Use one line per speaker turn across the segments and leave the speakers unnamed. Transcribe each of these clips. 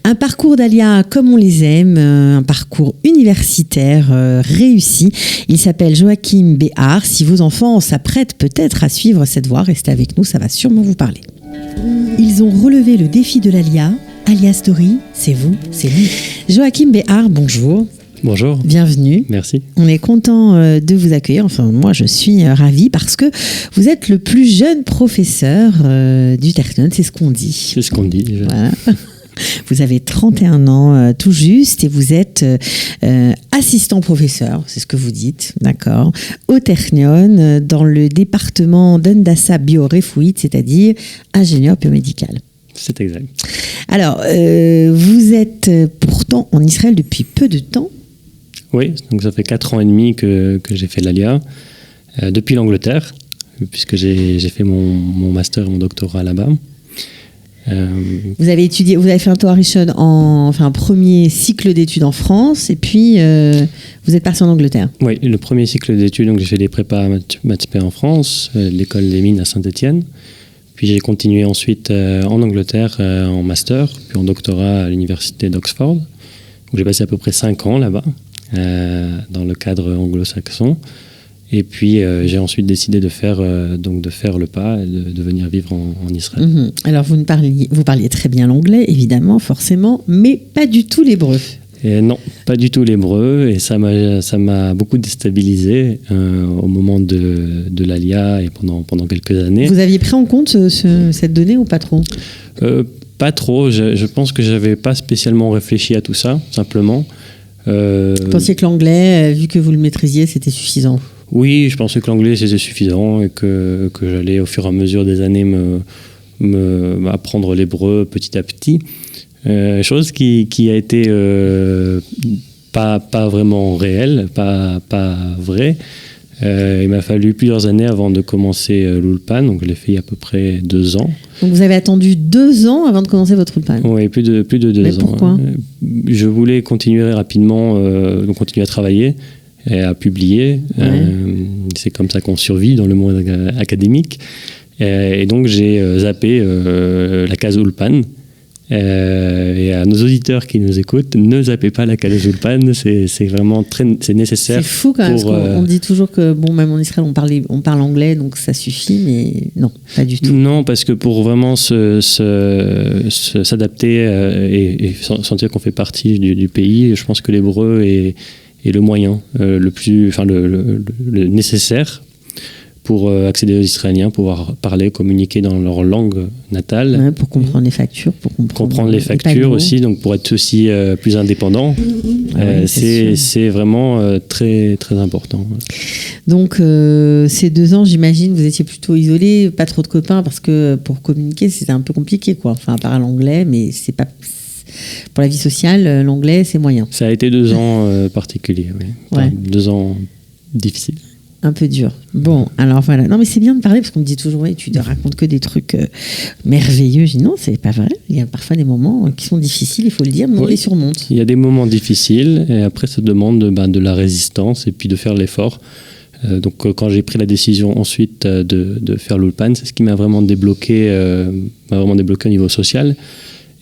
Un parcours d'Alia comme on les aime, un parcours universitaire réussi. Il s'appelle Joachim Béhard. Si vos enfants s'apprêtent peut-être à suivre cette voie, restez avec nous, ça va sûrement vous parler. Ils ont relevé le défi de l'Alia. Alia Story, c'est vous, c'est lui. Joachim Béhard, bonjour.
Bonjour.
Bienvenue.
Merci.
On est content de vous accueillir. Enfin, moi, je suis ravie parce que vous êtes le plus jeune professeur du Technion, c'est ce qu'on dit.
C'est ce qu'on dit.
Voilà. Vous avez 31 ans tout juste et vous êtes assistant professeur, c'est ce que vous dites, d'accord, au Technion, dans le département d'Handassa Biorefuit, c'est-à-dire ingénieur biomédical.
C'est exact.
Alors, vous êtes pourtant en Israël depuis peu de temps.
Oui, donc ça fait 4 ans et demi que j'ai fait l'ALIA, depuis l'Angleterre, puisque j'ai fait mon master et mon doctorat là-bas.
Vous avez étudié, vous avez fait un Torah Rishon un premier cycle d'études en France, et puis vous êtes parti en Angleterre.
Oui, le premier cycle d'études, donc j'ai fait des prépas maths en France, l'école des mines à Saint-Étienne. Puis j'ai continué ensuite en Angleterre en master, puis en doctorat à l'université d'Oxford, où j'ai passé à peu près 5 ans là-bas, dans le cadre anglo-saxon. Et puis j'ai ensuite décidé de faire le pas et de venir vivre en Israël.
Mmh. Alors vous parliez très bien l'anglais, évidemment, forcément, mais pas du tout l'hébreu.
Et non, pas du tout l'hébreu, et ça m'a beaucoup déstabilisé au moment de l'ALIA et pendant quelques années.
Vous aviez pris en compte cette donnée ou pas trop ?
Pas trop, je pense que j'avais pas spécialement réfléchi à tout ça, simplement.
Vous pensiez que l'anglais, vu que vous le maîtrisiez, c'était suffisant ?
Oui, je pensais que l'anglais c'était suffisant et que j'allais au fur et à mesure des années apprendre l'hébreu petit à petit. Chose qui a été pas vraiment réelle, pas vraie. Il m'a fallu plusieurs années avant de commencer l'Ulpan, donc je l'ai fait il y a à peu près 2 ans.
Donc vous avez attendu 2 ans avant de commencer votre Ulpan ?
Oui, plus de 2 ans.
Mais pourquoi ?
Je voulais continuer rapidement, donc continuer à travailler et à publier. Ouais. C'est comme ça qu'on survit dans le monde académique. Et donc j'ai zappé la case Ulpan. Et à nos auditeurs qui nous écoutent, ne zappez pas la case Ulpan, c'est vraiment c'est nécessaire.
C'est fou quand même, parce qu'on dit toujours que même en Israël on parle anglais, donc ça suffit, mais non, pas du tout.
Non, parce que pour vraiment s'adapter et sentir qu'on fait partie du pays, je pense que l'hébreu est le moyen le nécessaire pour accéder aux Israéliens, pouvoir parler, communiquer dans leur langue natale.
Ouais, pour comprendre les factures, pour
comprendre les factures aussi, donc pour être aussi plus indépendant. Oui, c'est vraiment très, très important.
Donc, ces 2 ans, j'imagine, vous étiez plutôt isolé, pas trop de copains, parce que pour communiquer, c'était un peu compliqué, quoi. Enfin, à part l'anglais, mais c'est pas... Pour la vie sociale, l'anglais, c'est moyen.
Ça a été 2 ans particuliers, oui. Enfin, ouais. 2 ans difficiles.
Un peu dur. Bon, alors voilà. Non, mais c'est bien de parler parce qu'on me dit toujours, ouais, tu ne racontes que des trucs merveilleux. Je dis non, c'est pas vrai. Il y a parfois des moments qui sont difficiles, il faut le dire, mais on les surmonte.
Il y a des moments difficiles et après, ça demande de la résistance et puis de faire l'effort. Donc, quand j'ai pris la décision ensuite de faire l'Ulpan, c'est ce qui m'a vraiment débloqué au niveau social.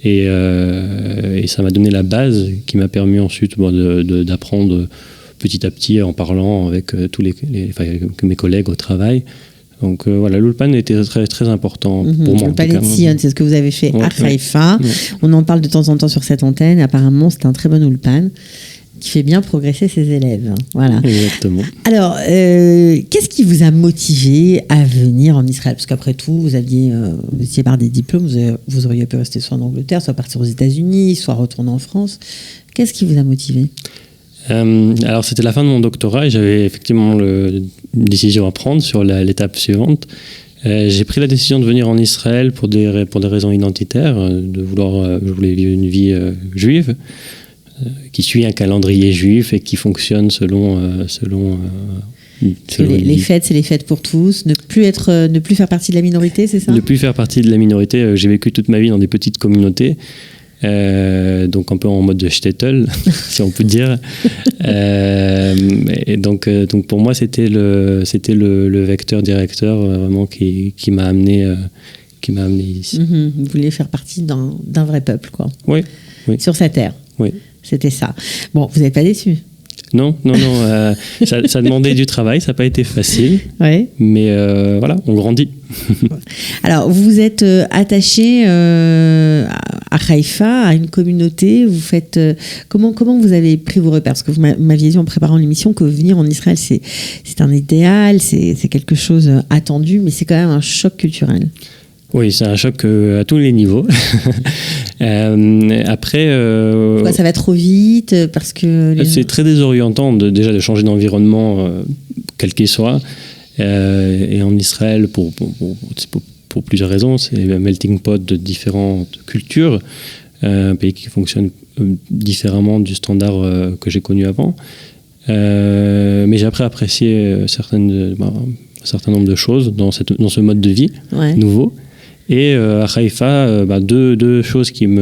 Et ça m'a donné la base qui m'a permis ensuite d'apprendre petit à petit en parlant avec tous mes collègues au travail. Donc voilà, l'Ulpan était très, très important pour moi.
L'Ulpan de Sion, c'est ce que vous avez fait à Haïfa. Ouais. On en parle de temps en temps sur cette antenne. Apparemment, c'est un très bon Ulpan qui fait bien progresser ses élèves. Voilà.
Exactement.
Alors, qu'est-ce qui vous a motivé à venir en Israël ? Parce qu'après tout, vous étiez par des diplômes, vous auriez pu rester soit en Angleterre, soit partir aux États-Unis, soit retourner en France. Qu'est-ce qui vous a motivé ?
Alors, c'était la fin de mon doctorat et j'avais effectivement une décision à prendre sur l'étape suivante. J'ai pris la décision de venir en Israël pour des raisons identitaires, je voulais vivre une vie juive, qui suit un calendrier juif et qui fonctionne selon
les fêtes, c'est les fêtes pour tous. Ne plus faire partie de la minorité, c'est ça ?
Ne plus faire partie de la minorité. J'ai vécu toute ma vie dans des petites communautés. Donc un peu en mode de shtetl, si on peut dire. Et donc pour moi c'était le vecteur directeur vraiment qui m'a amené ici.
Vous vouliez faire partie d'un vrai peuple, quoi.
Oui. Oui.
sur sa terre.
Oui.
C'était ça. Bon, vous n'êtes pas déçu?
Non. Ça demandait du travail, ça n'a pas été facile.
Ouais.
Mais voilà, on grandit.
Alors, vous vous êtes attaché à Haïfa, à une communauté. Vous faites comment vous avez pris vos repères? Parce que vous m'aviez dit en préparant l'émission que venir en Israël, c'est un idéal, c'est quelque chose attendu, mais c'est quand même un choc culturel.
Oui, c'est un choc à tous les niveaux. Après,
pourquoi ça va trop vite? Parce que
c'est très désorientant déjà de changer d'environnement, quel qu'il soit. Et en Israël, pour plusieurs raisons, c'est un melting pot de différentes cultures, un pays qui fonctionne différemment du standard que j'ai connu avant. Mais j'ai après apprécié un certain nombre de choses dans ce mode de vie nouveau. Et à Haïfa, deux choses qui
vous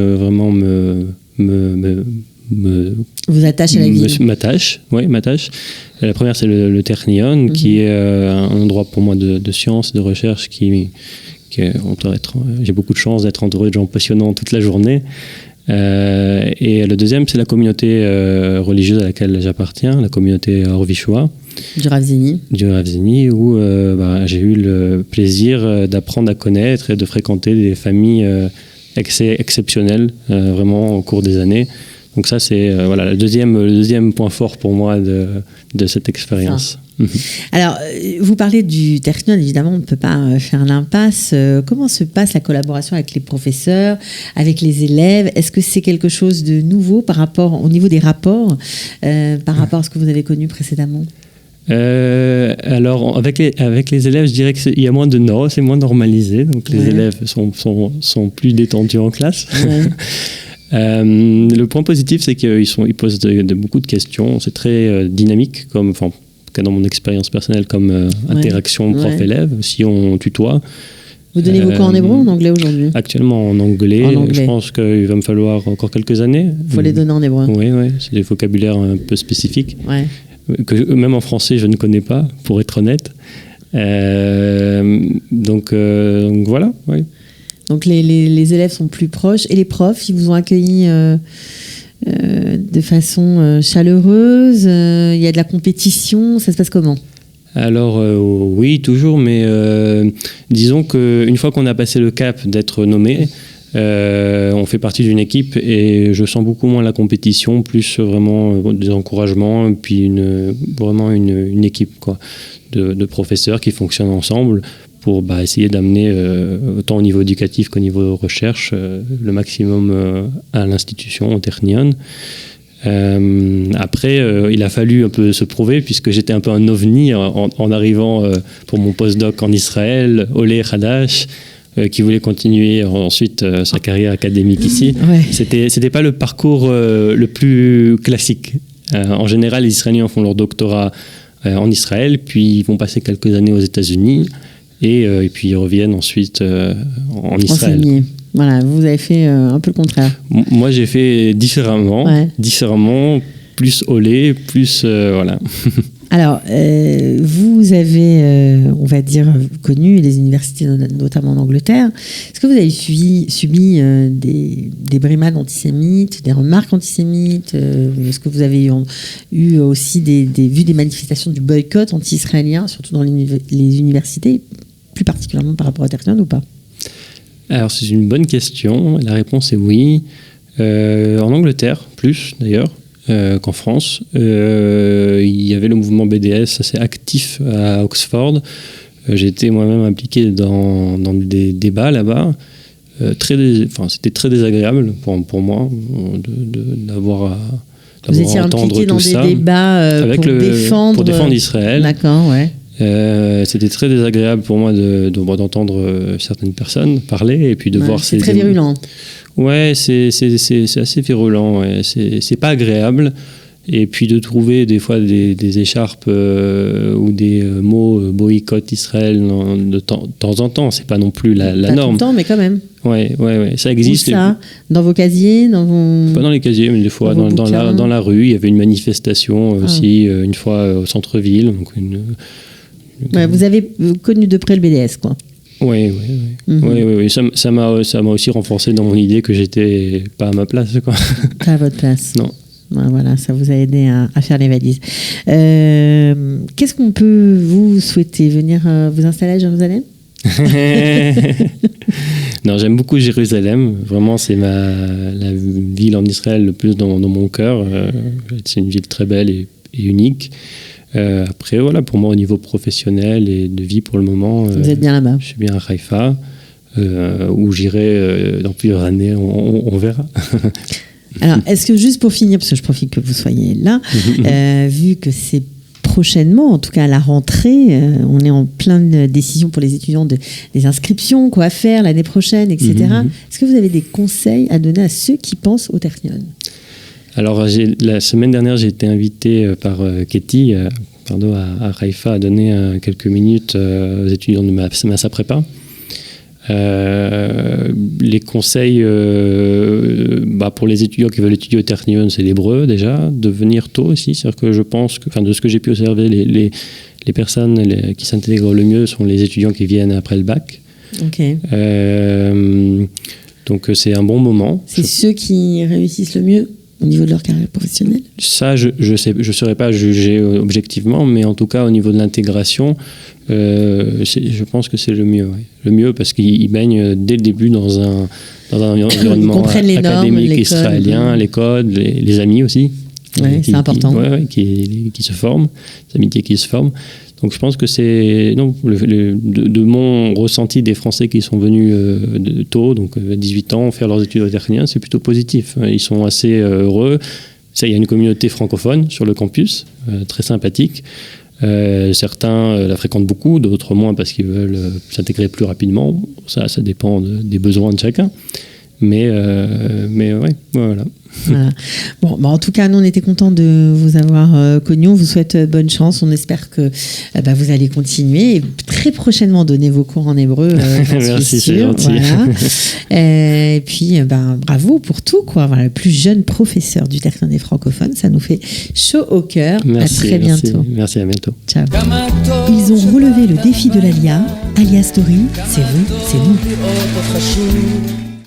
attachez à la ville.
M'attachent. La première, c'est le Technion, qui est un endroit pour moi de science, de recherche, j'ai beaucoup de chance d'être entouré de gens passionnants toute la journée. Et le deuxième, c'est la communauté religieuse à laquelle j'appartiens, la communauté Orvishua.
Du Rav
Zini, où j'ai eu le plaisir d'apprendre à connaître et de fréquenter des familles exceptionnelles, vraiment au cours des années. Donc ça, c'est le deuxième point fort pour moi de cette expérience.
Alors, vous parlez du Technion, évidemment, on ne peut pas faire l'impasse. Comment se passe la collaboration avec les professeurs, avec les élèves? Est-ce que c'est quelque chose de nouveau au niveau des rapports, par rapport à ce que vous avez connu précédemment?
Alors, avec les élèves, je dirais qu'il y a moins c'est moins normalisé. Donc, les élèves sont plus détendus en classe. Ouais. Le point positif, c'est qu'ils posent beaucoup de questions. C'est très dynamique, dans mon expérience personnelle, comme interaction prof-élève, si on tutoie.
Vous donnez vos cours en hébreu ou en anglais aujourd'hui?
Actuellement en anglais. Je pense qu'il va me falloir encore quelques années.
Il faut les donner en hébreu.
Oui, c'est des vocabulaires un peu spécifiques.
Ouais.
Que même en français, je ne connais pas, pour être honnête. Donc voilà, oui.
Donc les élèves sont plus proches. Et les profs, ils vous ont accueilli de façon chaleureuse? Il y a de la compétition? Ça se passe comment?
Alors oui, toujours, mais disons qu'une fois qu'on a passé le cap d'être nommé, on fait partie d'une équipe et je sens beaucoup moins la compétition, plus vraiment des encouragements, et puis vraiment une équipe de professeurs qui fonctionnent ensemble pour essayer d'amener, autant au niveau éducatif qu'au niveau recherche, le maximum à l'institution, au Technion. Après, il a fallu un peu se prouver, puisque j'étais un peu un ovni en arrivant pour mon postdoc en Israël, Olé Hadash, qui voulait continuer ensuite sa carrière académique ici.
Ouais.
C'était pas le parcours le plus classique. En général, les Israéliens font leur doctorat en Israël, puis ils vont passer quelques années aux États-Unis, et puis ils reviennent ensuite en Israël.
Enseigner. Voilà, vous avez fait un peu le contraire.
Moi, j'ai fait différemment, plus olé, plus voilà. Alors,
vous avez, on va dire, connu les universités, notamment en Angleterre. Est-ce que vous avez subi des brimades antisémites, des remarques antisémites? Est-ce que vous avez eu aussi vu des manifestations du boycott anti-israélien, surtout dans les universités, plus particulièrement par rapport à Technion ou pas?
Alors, c'est une bonne question. La réponse est oui. En Angleterre, plus d'ailleurs qu'en France. Il y avait le mouvement BDS assez actif à Oxford. J'ai été moi-même impliqué dans des débats là-bas. C'était très désagréable pour moi d'avoir à
Vous étiez impliqué dans des débats pour défendre
Israël.
D'accord, ouais.
C'était très désagréable pour moi d'entendre certaines personnes parler et puis de voir
c'est très virulent.
Ouais, c'est assez virulent. Ouais. C'est pas agréable. Et puis de trouver des fois des écharpes ou des mots boycott Israël de temps en temps, c'est pas non plus la norme.
Pas tout le temps, mais quand même.
Ouais, ça existe.
Où ça? Dans vos casiers,
Pas dans les casiers, mais des fois dans la rue. Il y avait une manifestation aussi une fois au centre-ville. Donc
vous avez connu de près le BDS, quoi.
Oui. Ça m'a aussi renforcé dans mon idée que j'étais pas à ma place, quoi.
Pas à votre place.
Non.
Voilà, ça vous a aidé à faire les valises. Qu'est-ce qu'on peut vous souhaiter? Venir vous installer à Jérusalem?
Non, j'aime beaucoup Jérusalem. Vraiment, c'est la ville en Israël le plus dans mon cœur. C'est une ville très belle et unique. Après, voilà, pour moi, au niveau professionnel et de vie pour le moment...
Vous êtes bien là-bas?
Je suis bien à Haïfa, où j'irai dans plusieurs années, on verra.
Alors, est-ce que juste pour finir, parce que je profite que vous soyez là, vu que c'est prochainement, en tout cas à la rentrée, on est en pleine décision pour les étudiants des inscriptions, quoi faire l'année prochaine, etc. Est-ce que vous avez des conseils à donner à ceux qui pensent au Technion?
Alors, la semaine dernière, j'ai été invité par Ketty à Haïfa à donner quelques minutes aux étudiants de Massa Prépa. Les conseils pour les étudiants qui veulent étudier au Technion, c'est l'hébreu déjà, de venir tôt aussi. C'est-à-dire que je pense que, de ce que j'ai pu observer, les personnes qui s'intègrent le mieux sont les étudiants qui viennent après le bac.
Ok.
Donc c'est un bon moment.
C'est ceux qui réussissent le mieux au niveau de leur carrière professionnelle?
Ça, je ne saurais pas juger objectivement, mais en tout cas, au niveau de l'intégration, je pense que c'est le mieux. Ouais. Le mieux parce qu'ils baignent dès le début dans un environnement académique israélien, les codes, les amis aussi.
Ouais, c'est important.
Qui se forment, les amitiés qui se forment. Donc je pense que c'est de mon ressenti des Français qui sont venus tôt, donc à 18 ans, faire leurs études au Technion, c'est plutôt positif. Ils sont assez heureux. Il y a une communauté francophone sur le campus, très sympathique. Certains la fréquentent beaucoup, d'autres moins parce qu'ils veulent s'intégrer plus rapidement. Ça dépend des besoins de chacun. Mais ouais, voilà.
Voilà. Bon, en tout cas, nous, on était contents de vous avoir connus. On vous souhaite bonne chance. On espère que vous allez continuer et très prochainement donner vos cours en hébreu.
Merci, c'est gentil.
Voilà. Et puis, bravo pour tout, quoi. Voilà, le plus jeune professeur du Technion des francophones. Ça nous fait chaud au cœur.
Merci,
à très bientôt.
Merci, à bientôt.
Ciao. Ils ont relevé le défi de l'Alia. Alia Story, c'est vous, c'est nous.